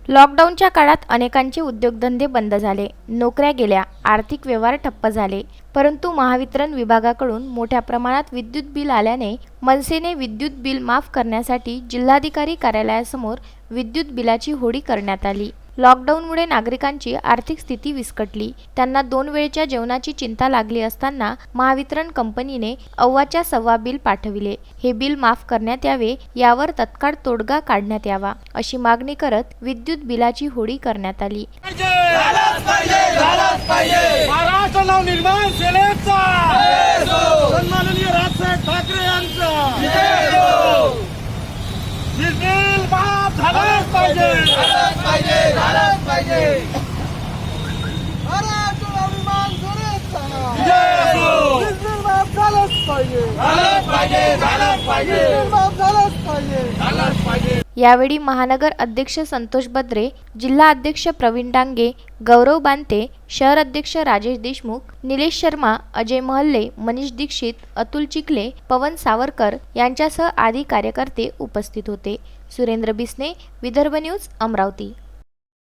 लॉकडाऊनच्या काळात अनेकांचे उद्योगधंदे बंद झाले, नोकऱ्या गेल्या, आर्थिक व्यवहार ठप्प झाले. परंतु महावितरण विभागाकडून मोठ्या प्रमाणात विद्युत बिल आल्याने मनसेने विद्युत बिल माफ करण्यासाठी जिल्हाधिकारी कार्यालयासमोर विद्युत बिलाची होळी करण्यात आली. लॉकडाऊनमुळे नागरिकांची आर्थिक स्थिती विस्कटली. त्यांना 2 वेळच्या जेवणाची चिंता लागली असताना महावितरण कंपनीने अव्वाच्या सव्वा बिल पाठविले. हे बिल माफ करण्यात यावे, यावर तत्काळ तोडगा काढण्यात यावा, अशी मागणी करत विद्युत बिलाची होळी करण्यात आली. महाराष्ट्र नवनिर्माण सेनेचा सन्माननीय राजसाहेब ठाकरे यांचा बिल माफ झालाच पाहिजे. महाराष्ट्र नवनिर्माण सेनेचा बिल माफ झालंच पाहिजे. यावेळी महानगर अध्यक्ष संतोष बद्रे, जिल्हा अध्यक्ष प्रवीण डांगे, गौरव बांते, शहर अध्यक्ष राजेश देशमुख, निलेश शर्मा, अजय महल्ले, मनीष दीक्षित, अतुल चिखले, पवन सावरकर यांच्यासह आदी कार्यकर्ते उपस्थित होते. सुरेंद्र बिसने, विदर्भ न्यूज, अमरावती.